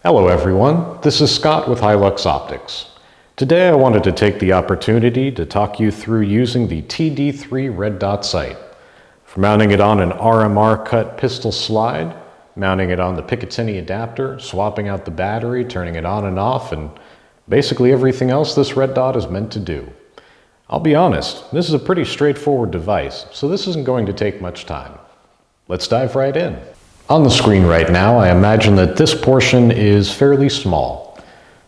Hello everyone, this is Scott with Hi-Lux Optics. Today I wanted to take the opportunity to talk you through using the TD-3 red dot sight. For mounting it on an RMR cut pistol slide, mounting it on the picatinny adapter, swapping out the battery, turning it on and off, and basically everything else this red dot is meant to do. I'll be honest, this is a pretty straightforward device, so this isn't going to take much time. Let's dive right in. On the screen right now, I imagine that this portion is fairly small.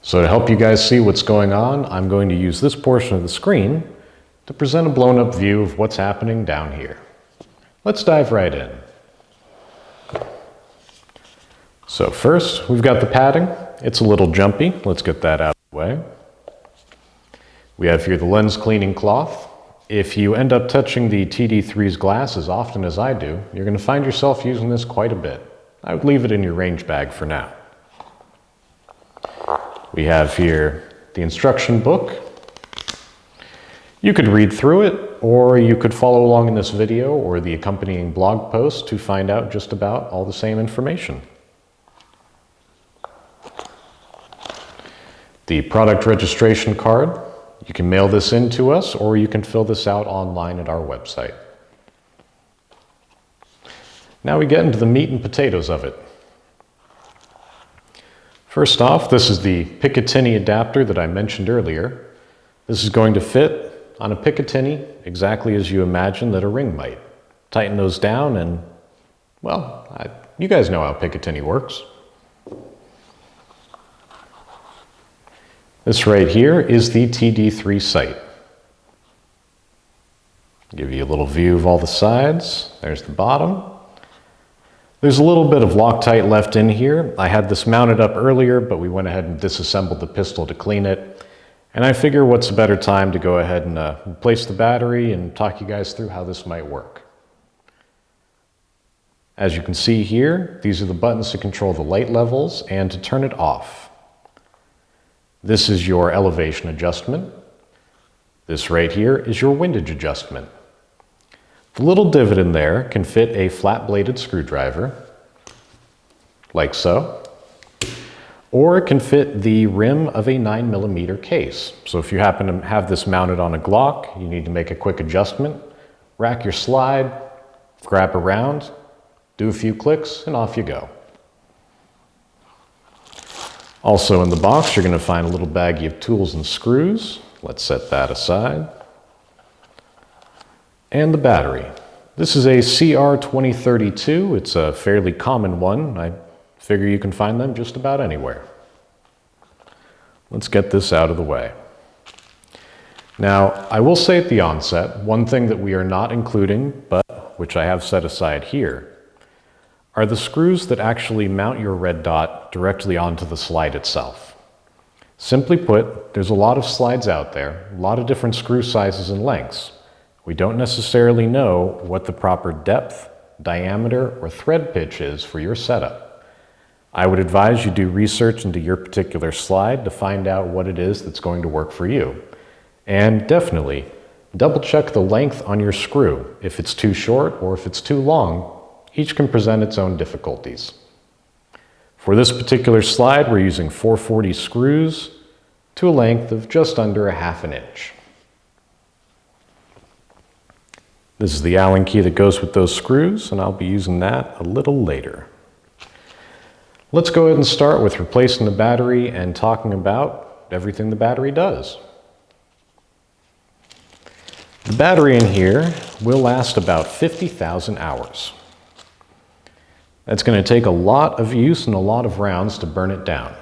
So to help you guys see what's going on, I'm going to use this portion of the screen to present a blown up view of what's happening down here. Let's dive right in. So first, we've got the padding. It's a little jumpy. Let's get that out of the way. We have here the lens cleaning cloth. If you end up touching the TD-3's glass as often as I do, you're going to find yourself using this quite a bit. I would leave it in your range bag for now. We have here the instruction book. You could read through it, or you could follow along in this video or the accompanying blog post to find out just about all the same information. The product registration card. You can mail this in to us, or you can fill this out online at our website. Now we get into the meat and potatoes of it. First off, this is the picatinny adapter that I mentioned earlier. This is going to fit on a picatinny exactly as you imagine that a ring might. Tighten those down and, well, you guys know how picatinny works. This right here is the TD-3 sight. Give you a little view of all the sides. There's the bottom. There's a little bit of Loctite left in here. I had this mounted up earlier, but we went ahead and disassembled the pistol to clean it. And I figure what's a better time to go ahead and replace the battery and talk you guys through how this might work. As you can see here, these are the buttons to control the light levels and to turn it off. This is your elevation adjustment. This right here is your windage adjustment. The little divot in there can fit a flat-bladed screwdriver, like so, or it can fit the rim of a 9mm case. So if you happen to have this mounted on a Glock, you need to make a quick adjustment, rack your slide, grab around, do a few clicks, and off you go. Also in the box, you're going to find a little baggie of tools and screws. Let's set that aside. And the battery. This is a CR2032. It's a fairly common one. I figure you can find them just about anywhere. Let's get this out of the way. Now, I will say at the onset, one thing that we are not including, but which I have set aside here, are the screws that actually mount your red dot directly onto the slide itself. Simply put, there's a lot of slides out there, a lot of different screw sizes and lengths. We don't necessarily know what the proper depth, diameter, or thread pitch is for your setup. I would advise you do research into your particular slide to find out what it is that's going to work for you. And definitely, double check the length on your screw. If it's too short or if it's too long, each can present its own difficulties. For this particular slide, we're using 440 screws to a length of just under a ½ inch. This is the Allen key that goes with those screws, and I'll be using that a little later. Let's go ahead and start with replacing the battery and talking about everything the battery does. The battery in here will last about 50,000 hours. That's going to take a lot of use and a lot of rounds to burn it down.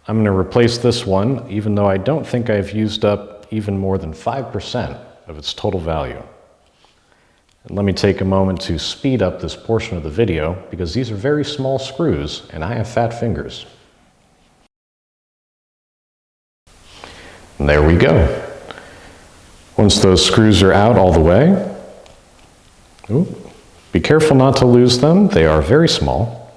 I'm going to replace this one, even though I don't think I've used up even more than 5% of its total value. And let me take a moment to speed up this portion of the video, because these are very small screws and I have fat fingers. And there we go. Once those screws are out all the way, be careful not to lose them. They are very small.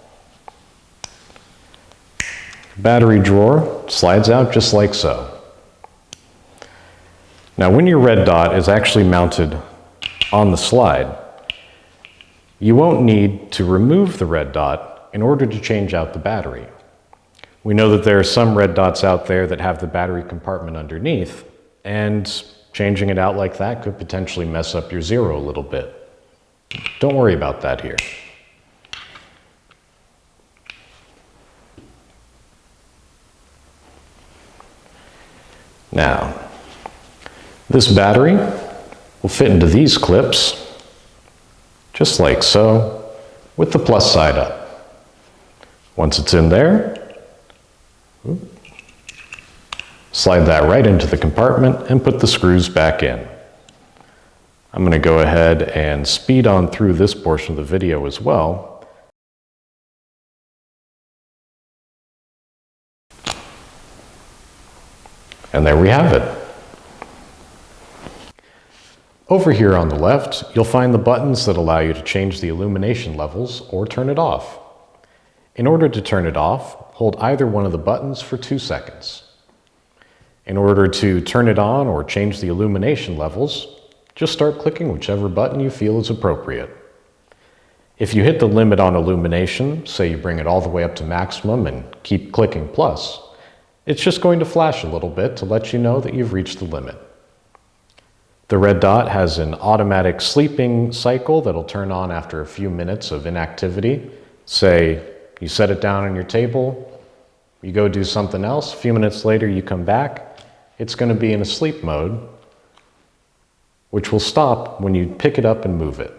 Battery drawer slides out just like so. Now, when your red dot is actually mounted on the slide, you won't need to remove the red dot in order to change out the battery. We know that there are some red dots out there that have the battery compartment underneath, and changing it out like that could potentially mess up your zero a little bit. Don't worry about that here. Now, this battery will fit into these clips, just like so, with the plus side up. Once it's in there, slide that right into the compartment and put the screws back in. I'm going to go ahead and speed on through this portion of the video as well. And there we have it. Over here on the left, you'll find the buttons that allow you to change the illumination levels or turn it off. In order to turn it off, hold either one of the buttons for 2 seconds. In order to turn it on or change the illumination levels, just start clicking whichever button you feel is appropriate. If you hit the limit on illumination, say you bring it all the way up to maximum and keep clicking plus, it's just going to flash a little bit to let you know that you've reached the limit. The red dot has an automatic sleeping cycle that'll turn on after a few minutes of inactivity. Say you set it down on your table, you go do something else, a few minutes later you come back, it's going to be in a sleep mode, which will stop when you pick it up and move it.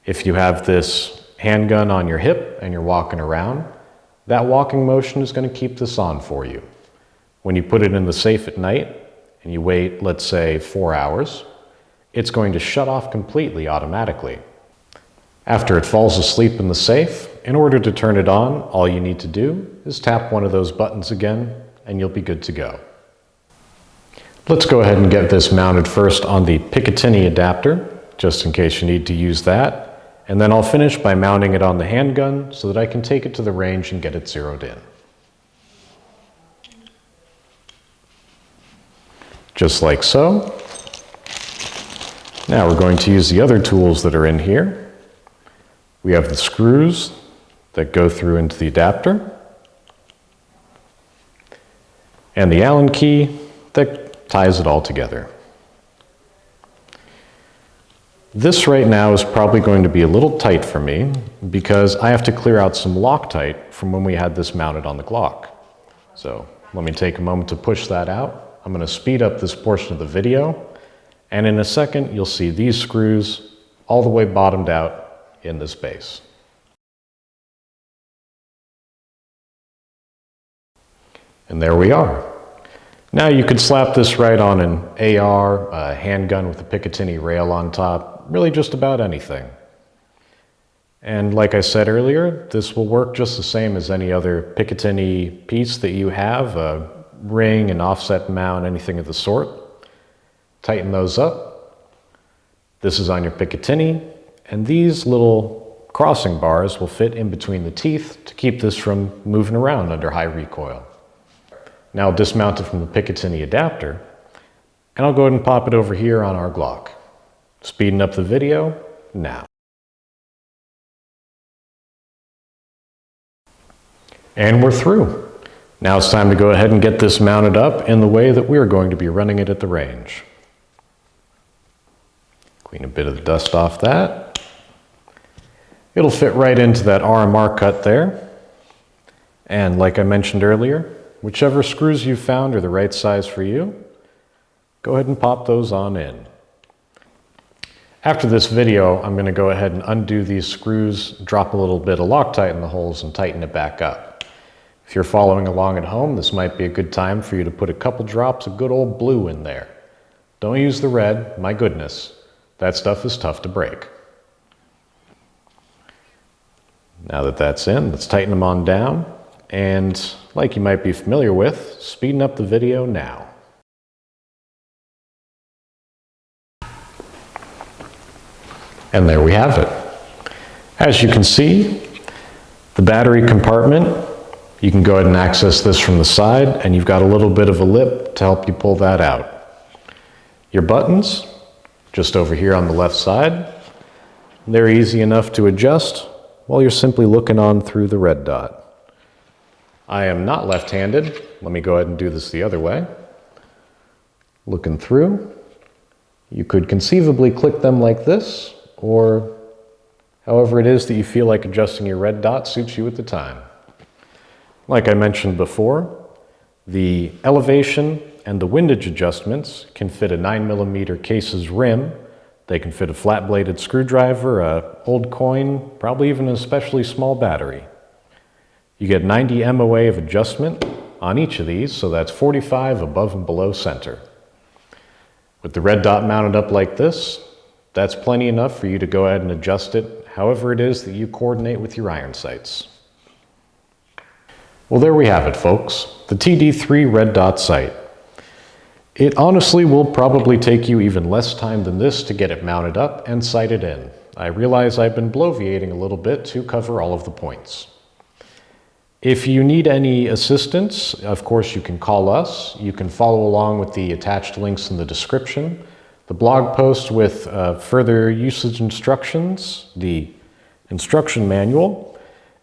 If you have this handgun on your hip and you're walking around, that walking motion is going to keep this on for you. When you put it in the safe at night and you wait, let's say 4 hours, it's going to shut off completely automatically. After it falls asleep in the safe, in order to turn it on, all you need to do is tap one of those buttons again and you'll be good to go. Let's go ahead and get this mounted first on the picatinny adapter, just in case you need to use that, and then I'll finish by mounting it on the handgun so that I can take it to the range and get it zeroed in. Just like so. Now we're going to use the other tools that are in here. We have the screws that go through into the adapter, and the Allen key that ties it all together. This right now is probably going to be a little tight for me because I have to clear out some Loctite from when we had this mounted on the Glock. So let me take a moment to push that out. I'm going to speed up this portion of the video, and in a second you'll see these screws all the way bottomed out in this base. And there we are. Now you could slap this right on an AR, a handgun with a Picatinny rail on top, really just about anything. And like I said earlier, this will work just the same as any other Picatinny piece that you have, a ring, an offset mount, anything of the sort. Tighten those up. This is on your Picatinny, and these little crossing bars will fit in between the teeth to keep this from moving around under high recoil. Now I'll dismount it from the Picatinny adapter, and I'll go ahead and pop it over here on our Glock. Speeding up the video now. And we're through. Now it's time to go ahead and get this mounted up in the way that we're going to be running it at the range. Clean a bit of the dust off that. It'll fit right into that RMR cut there. And like I mentioned earlier, whichever screws you found are the right size for you, go ahead and pop those on in. After this video, I'm going to go ahead and undo these screws, drop a little bit of Loctite in the holes, and tighten it back up. If you're following along at home, this might be a good time for you to put a couple drops of good old blue in there. Don't use the red, my goodness. That stuff is tough to break. Now that that's in, let's tighten them on down. And like you might be familiar with, speeding up the video now. And there we have it. As you can see, the battery compartment, you can go ahead and access this from the side, and you've got a little bit of a lip to help you pull that out. Your buttons, just over here on the left side, they're easy enough to adjust while you're simply looking on through the red dot. I am not left-handed. Let me go ahead and do this the other way. Looking through, you could conceivably click them like this, or however it is that you feel like adjusting your red dot suits you at the time. Like I mentioned before, the elevation and the windage adjustments can fit a 9mm case's rim. They can fit a flat-bladed screwdriver, a old coin, probably even an especially small battery. You get 90 MOA of adjustment on each of these, so that's 45 above and below center. With the red dot mounted up like this, that's plenty enough for you to go ahead and adjust it however it is that you coordinate with your iron sights. Well, there we have it, folks. The TD-3 red dot sight. It honestly will probably take you even less time than this to get it mounted up and sighted in. I realize I've been bloviating a little bit to cover all of the points. If you need any assistance, of course you can call us. You can follow along with the attached links in the description, the blog post with further usage instructions, the instruction manual,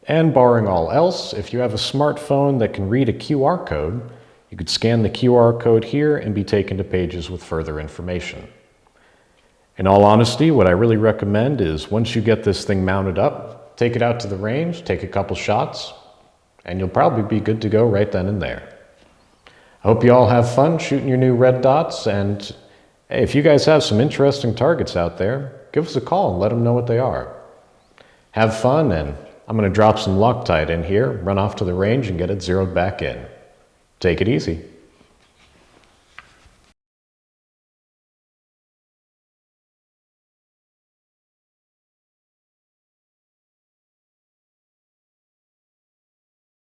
and barring all else, if you have a smartphone that can read a QR code, you could scan the QR code here and be taken to pages with further information. In all honesty, what I really recommend is once you get this thing mounted up, take it out to the range, take a couple shots, and you'll probably be good to go right then and there. I hope you all have fun shooting your new red dots, and hey, if you guys have some interesting targets out there, give us a call and let them know what they are. Have fun, and I'm going to drop some Loctite in here, run off to the range and get it zeroed back in. Take it easy.